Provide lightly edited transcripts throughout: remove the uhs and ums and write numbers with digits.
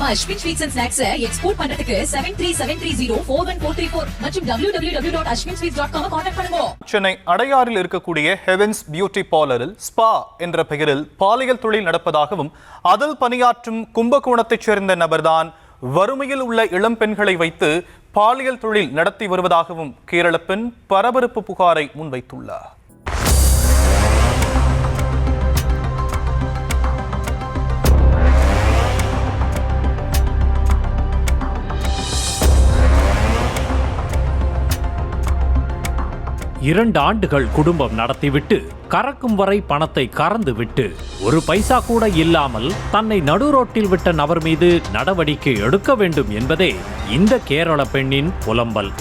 நம்ம Ashwin sweets and snacks export பண்றதுக்கு 7373041434 மற்றும் www.ashwinsweets.com கான்டாக்ட் பண்ணுங்க. சென்னை அடையாறில் இருக்கக்கூடிய ஹெவன்ஸ் பியூட்டி பார்லரில் ஸ்பா என்ற பெயரில் பாலியல் தொழில் நடப்பதாகவும் அதில் பணியாற்றும் கும்பகோணத்தைச் சேர்ந்த நபர்தான் வறுமையில் உள்ள இளம் பெண்களை வைத்து பாலியல் தொழில் நடத்தி வருவதாகவும் கேரள பெண் பரபரப்பு புகாரை முன்வைத்துள்ளார். இரண்டு ஆண்டுகள் குடும்பம் நடத்திவிட்டு கறக்கும் வரை பணத்தை கறந்துவிட்டு ஒரு பைசா கூட இல்லாமல் தன்னை நடுரோட்டில் விட்ட நபர் மீது நடவடிக்கை எடுக்க வேண்டும் என்பதே இந்த கேரள பெண்ணின் புலம்பல்.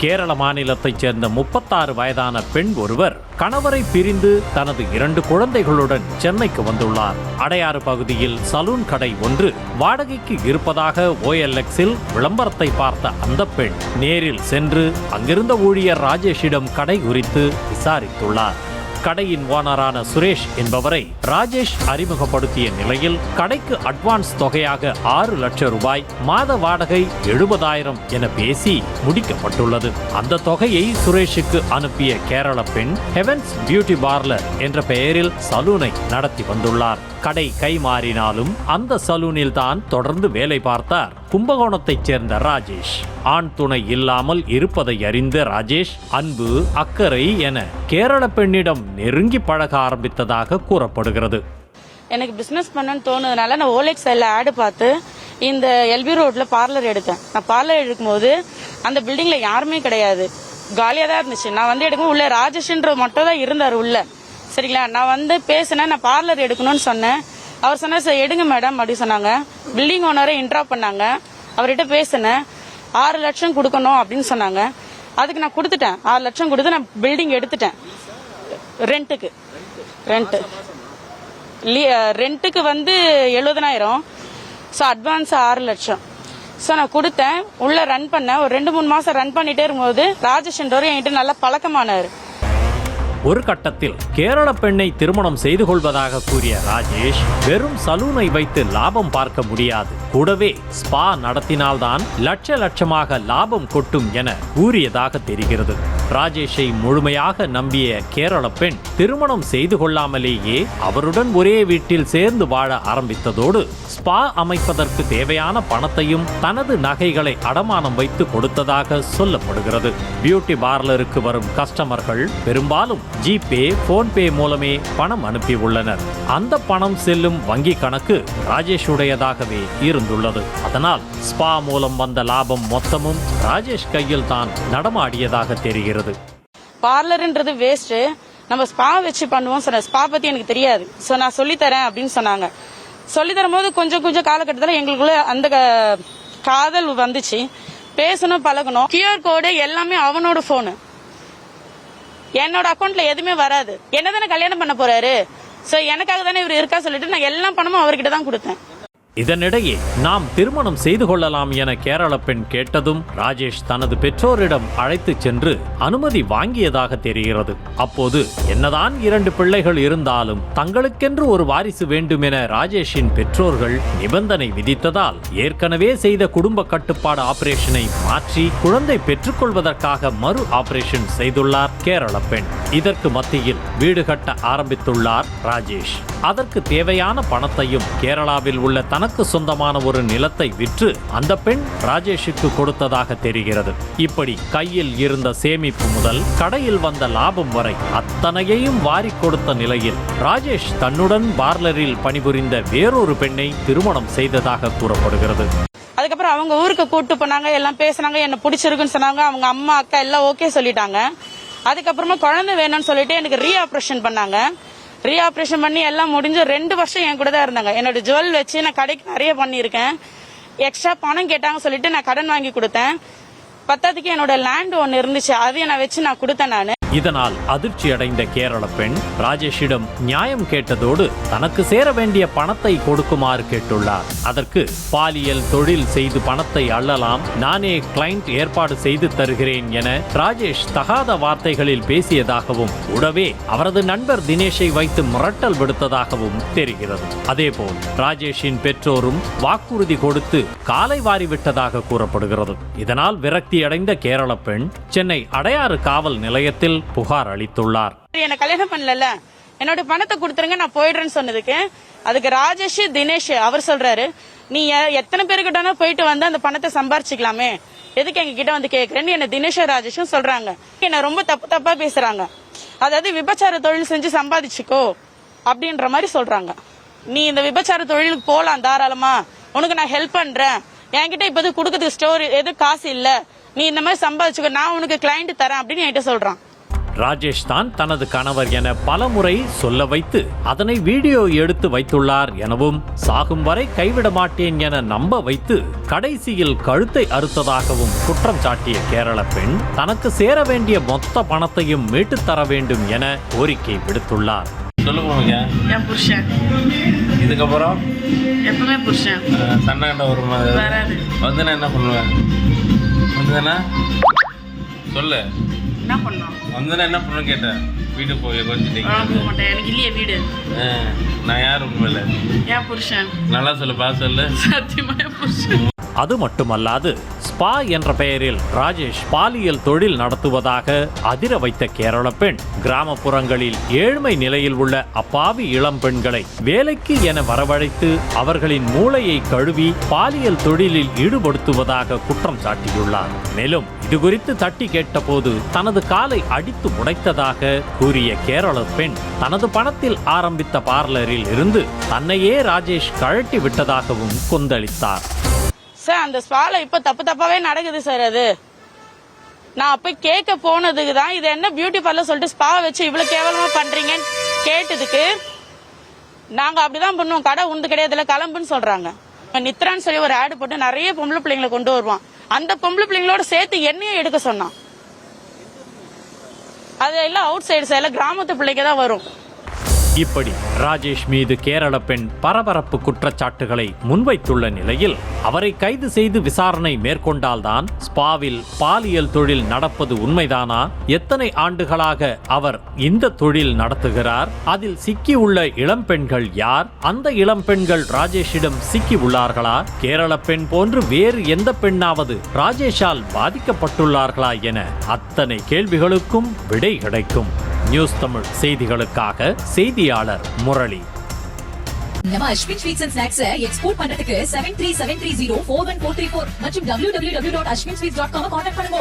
கேரள மாநிலத்தைச் சேர்ந்த 36 வயதான பெண் ஒருவர் கணவரை பிரிந்து தனது 2 குழந்தைகளுடன் சென்னைக்கு வந்துள்ளார். அடையாறு பகுதியில் சலூன் கடை ஒன்று வாடகைக்கு இருப்பதாக OLXில் விளம்பரத்தை பார்த்த அந்த பெண் நேரில் சென்று அங்கிருந்த ஊழியர் ராஜேஷிடம் கடை குறித்து விசாரித்துள்ளார். கடையின் ஓனரான சுரேஷ் என்பவரை ராஜேஷ் அறிமுகப்படுத்திய நிலையில் கடைக்கு அட்வான்ஸ் தொகையாக 6 லட்சம் ரூபாய், மாத வாடகை 70,000 என பேசி முடிக்கப்பட்டுள்ளது. அந்த தொகையை சுரேஷுக்கு அனுப்பிய கேரள பெண் ஹெவன்ஸ் பியூட்டி பார்லர் என்ற பெயரில் சலூனை நடத்தி வந்துள்ளார். கடை கை மாறினாலும் அந்த சலூனில் தான் தொடர்ந்து வேலை பார்த்தார் கும்பகோணத்தைச் சேர்ந்த ராஜேஷ். ஆண் துணை இல்லாமல் இருப்பதை அறிந்த ராஜேஷ் அன்பு, அக்கறை என கேரள பெண்ணிடம் நெருங்கி பழக ஆரம்பித்ததாக கூறப்படுகிறது. எனக்கு பிசினஸ் பண்ணணும்னு தோணுதுனால நான் OLX ஆடு பார்த்து இந்த LB ரோட்ல பார்லர் எடுத்தேன். நான் பார்லர் எடுக்கும்போது அந்த பில்டிங்ல யாருமே கிடையாது, காலியா தான் இருந்துச்சு. நான் வந்து எடுக்கும் உள்ள ராஜேஷ்ன்ற மட்டும் தான் இருந்தார் உள்ள. சரிங்களா, நான் வந்து பேசினேன், நான் பார்லர் எடுக்கணும்னு சொன்னேன். அவர் சொன்னார், சார் எடுங்க மேடம் அப்படி சொன்னாங்க. பில்டிங் ஓனரை இன்ட்ராப் பண்ணாங்க. அவர்கிட்ட பேசினேன், 6 லட்சம் கொடுக்கணும் அப்படின்னு சொன்னாங்க. அதுக்கு நான் கொடுத்துட்டேன். 6 லட்சம் கொடுத்து நான் பில்டிங் எடுத்துட்டேன். ரெண்ட்டுக்கு வந்து 70,000. ஸோ அட்வான்ஸ் 6 லட்சம். ஸோ நான் கொடுத்தேன். உள்ள ரன் பண்ணேன். ஒரு 2-3 மாசம் ரன் பண்ணிட்டே இருக்கும்போது ராஜேஷ் என்றவர் என்கிட்ட நல்லா பழக்கமானார். ஒரு கட்டத்தில் கேரள பெண்ணை திருமணம் செய்து கொள்வதாக கூறிய ராஜேஷ் வெறும் சலூனை வைத்து லாபம் பார்க்க முடியாது, கூடவே ஸ்பா நடத்தினால்தான் லட்சமாக லாபம் கொட்டும் என கூறியதாக தெரிகிறது. ராஜேஷை முழுமையாக நம்பிய கேரள பெண் திருமணம் செய்து கொள்ளாமலேயே அவருடன் ஒரே வீட்டில் சேர்ந்து வாழ ஆரம்பித்ததோடு ஸ்பா அமைப்பதற்கு தேவையான பணத்தையும் தனது நகைகளை அடமானம் வைத்து கொடுத்ததாக சொல்லப்படுகிறது. பியூட்டி பார்லருக்கு வரும் கஸ்டமர்கள் பெரும்பாலும் ஜிபே, போன்பே மூலமே பணம் அனுப்பியுள்ளனர். அந்த பணம் செல்லும் வங்கி கணக்கு ராஜேஷுடையதாகவே இருந்துள்ளது. அதனால் ஸ்பா மூலம் வந்த லாபம் மொத்தமும் ராஜேஷ் கையில் தான் நடமாடியதாக தெரிகிறது. பார்லர்ன்றது வேஸ்ட், நம்ம ஸ்பா வச்சு பண்ணுவோம். ஸ்பா பத்தி எனக்கு தெரியாது, சோ நான் சொல்லித்தரேன் அப்படின்னு சொன்னாங்க. சொல்லி தரும் போது கொஞ்சம் காலகட்டத்தில் எங்களுக்குள்ள அந்த காதல் வந்துச்சு. பேசணும், பழகணும். QR கோடு எல்லாமே அவனோட போனு, என்னோட அக்கௌண்ட்ல எதுவுமே வராது. என்னதானே கல்யாணம் பண்ண போறாரு, சோ எனக்காக தானே இவர் இருக்கா சொல்லிட்டு நான் எல்லா பணமும் அவர்கிட்ட தான் கொடுத்தேன். இதனிடையே நாம் திருமணம் செய்து கொள்ளலாம் என கேரள பெண் கேட்டதும் ராஜேஷ் தனது பெற்றோரிடம் அழைத்து சென்று அனுமதி வாங்கியதாக தெரிகிறது. அப்போது என்னதான் 2 பிள்ளைகள் இருந்தாலும் தங்களுக்கென்று ஒரு வாரிசு வேண்டும் என ராஜேஷின் பெற்றோர்கள் நிபந்தனை விதித்ததால் ஏற்கனவே செய்த குடும்ப கட்டுப்பாடு ஆபரேஷனை மாற்றி குழந்தை பெற்றுக்கொள்வதற்காக மறு ஆபரேஷன் செய்துள்ளார் கேரள பெண். இதற்கு மத்தியில் வீடு கட்ட ஆரம்பித்துள்ளார் ராஜேஷ். அதற்கு தேவையான பணத்தையும் கேரளாவில் உள்ள தனக்கு சொந்தமான ஒரு நிலத்தை விற்று அந்த பெண் ராஜேஷுக்கு கொடுத்ததாக தெரிகிறது. இப்படி கையில் இருந்த சேமிப்பு முதல் கடையில் வந்த லாபம் வரை அத்தனையையும் வாரி கொடுத்த நிலையில் ராஜேஷ் தன்னுடன் பார்லரில் பணிபுரிந்த வேறொரு பெண்ணை திருமணம் செய்ததாக கூறப்படுகிறது. அதுக்கப்புறம் அவங்க ஊருக்கு கூட்டு போனாங்க, எல்லாம் பேசினாங்க, என்ன பிடிச்சிருக்குன்னு சொன்னாங்க. அவங்க அம்மா அக்கா எல்லாம் ஓகே சொல்லிட்டாங்க. அதுக்கப்புறமா குழந்தை வேணும்னு சொல்லிட்டு எனக்கு ரீஆபரேஷன் பண்ணாங்க. ரீஆபரேஷன் பண்ணி எல்லாம் முடிஞ்சு 2 வருஷம் என் கூட தான் இருந்தாங்க. என்னோட ஜுவல் வச்சு நான் கடைக்கு நிறைய பண்ணியிருக்கேன். எக்ஸ்ட்ரா பணம் கேட்டாங்க சொல்லிட்டு நான் கடன் வாங்கி கொடுத்தேன். பத்தாவதுக்கு என்னோட லேண்ட் ஒன்று இருந்துச்சு, அதையும் நான் வச்சு நான் கொடுத்தேன். நான் இதனால் அதிர்ச்சியடைந்த கேரள பெண் ராஜேஷிடம் நியாயம் கேட்டதோடு தனக்கு சேர வேண்டிய பணத்தை கொடுக்குமாறு கேட்டுள்ளார். அதற்கு பாலியல் தொழில் செய்து பணத்தை அள்ளலாம், நானே கிளையண்ட் ஏற்பாடு செய்து தருகிறேன் என ராஜேஷ் தகாத வார்த்தைகளில் பேசியதாகவும் கூடவே அவரது நண்பர் தினேஷை வைத்து மிரட்டல் விடுத்ததாகவும் தெரிகிறது. அதேபோல் ராஜேஷின் பெற்றோரும் வாக்குறுதி கொடுத்து காலை வாரிவிட்டதாக கூறப்படுகிறது. இதனால் விரக்தியடைந்த கேரள பெண் சென்னை அடையாறு காவல் நிலையத்தில் புகார் அளித்துள்ளார். என்ன கல்யாணம் பண்ணல, என்னோட பணத்தை கொடுத்துருங்க, நான் போயிடுறேன்னு சொன்னதுக்கு அதுக்கு ராஜேஷ் தினேஷ் அவர் சொல்றாரு, நீ எத்தனை பேருக்கிட்ட போயிட்டு வந்து அந்த பணத்தை சம்பாரிச்சுக்கலாமே, எதுக்கு எங்க கிட்ட வந்து கேக்குறேன்னு என்ன தினேஷும் ராஜேஷும் சொல்றாங்க. என்ன ரொம்ப தப்பா பேசுறாங்க. அதாவது விபச்சார தொழில் செஞ்சு சம்பாதிச்சுக்கோ அப்படின்ற மாதிரி சொல்றாங்க. நீ இந்த விபச்சார தொழிலுக்கு போலாம் தாராளமா, உனக்கு நான் ஹெல்ப் பண்றேன், என்கிட்ட இப்போது கொடுக்கறதுக்கு ஸ்டோர் எது காசு இல்ல, நீ இந்த மாதிரி சம்பாதிச்சுக்கோ, நான் உனக்கு கிளைண்ட் தரேன் அப்படின்னு என்கிட்ட சொல்றான். ராஜேஷ் தான் தனது கணவர் என பலமுறை சொல்ல வைத்து அதனை வீடியோ எடுத்து வைத்துள்ளார் எனவும் சாகும் வரை கைவிட மாட்டேன் என நம்ப வைத்து கடைசியில் கழுத்தை அறுத்ததாகவும் குற்றம் சாட்டிய கேரள பெண் தனக்கு சேர வேண்டிய மொத்த பணத்தையும் மீட்டுத் தர வேண்டும் என கோரிக்கை விடுத்துள்ளார். சொல்லுங்க என் புருஷன் இதுக்கப்புறம் எப்பவுமே புருஷன் சண்டை வருமா வராது. வந்துன்னா என்ன பண்ணுவேன்? வந்துதானே சொல்லு, என்ன பண்ணோம்? வந்துன்னா என்ன பண்ணு கேட்டேன். வீட்டுக்கு போய் கொஞ்சிட்டீங்க. எனக்கு இல்லையே வீடு. நான் யார் உண்மையில? என் புருஷன். நல்லா சொல்லு, பார்த்து சொல்லு. சத்தியமா என் புருஷன். அது மட்டுமல்லாது ஸ்பா என்ற பெயரில் ராஜேஷ் பாலியல் தொழில் நடத்துவதாக அதிர வைத்த கேரள பெண் கிராமப்புறங்களில் ஏழ்மை நிலையில் உள்ள அப்பாவி இளம் பெண்களை வேலைக்கு என வரவழைத்து அவர்களின் மூளையை கழுவி பாலியல் தொழிலில் ஈடுபடுத்துவதாக குற்றம் சாட்டியுள்ளார். மேலும் இதுகுறித்து தட்டி கேட்டபோது தனது காலை அடித்து உடைத்ததாக கூறிய கேரள பெண் தனது பணத்தில் ஆரம்பித்த பார்லரில் இருந்து தன்னையே ராஜேஷ் கழட்டி விட்டதாகவும் கொந்தளித்தார். சார் அந்த ஸ்பால இப்ப தப்பாவே நடக்குது சார். அது நான் போய் கேட்க போனதுக்கு தான் இது என்ன பியூட்டி பார்லர் சொல்லிட்டு ஸ்பா வச்சு இவ்வளவு கேவலமா பண்றீங்கன்னு கேட்டதுக்கு நாங்க அப்படிதான் பண்ணுவோம், கடை உண்டு கிடையாதுல கிளம்புன்னு சொல்றாங்க. நித்ரான்னு சொல்லி ஒரு ஆடு போட்டு நிறைய பொம்பளை பிள்ளைங்களை கொண்டு வருவான். அந்த பொம்பளை பிள்ளைங்களோட சேர்த்து என்னையும் எடுக்க சொன்னான். அது எல்லாம் அவுட் சைடு எல்லாம் கிராமத்து பிள்ளைங்க தான் வரும். இப்படி ராஜேஷ் மீது கேரள பெண் பரபரப்பு குற்றச்சாட்டுகளை முன்வைத்துள்ள நிலையில் அவரை கைது செய்து விசாரணை மேற்கொண்டால்தான் ஸ்பாவில் பாலியல் தொழில் நடப்பது உண்மைதானா, எத்தனை ஆண்டுகளாக அவர் இந்த தொழில் நடத்துகிறார், அதில் சிக்கியுள்ள இளம்பெண்கள் யார், அந்த இளம்பெண்கள் ராஜேஷிடம் சிக்கி உள்ளார்களா, கேரள பெண் போன்று வேறு எந்த பெண்ணாவது ராஜேஷால் பாதிக்கப்பட்டுள்ளார்களா என அத்தனை கேள்விகளுக்கும் விடை கிடைக்கும். நியூஸ் தமிழ் செய்திகளுக்காக செய்தியாளர் முரளி. நம்ம Ashwin sweets and snacks export பண்றதுக்கு 7373041434 மற்றும் www.ashwinsweets.com கான்டாக்ட் பண்ணுங்க.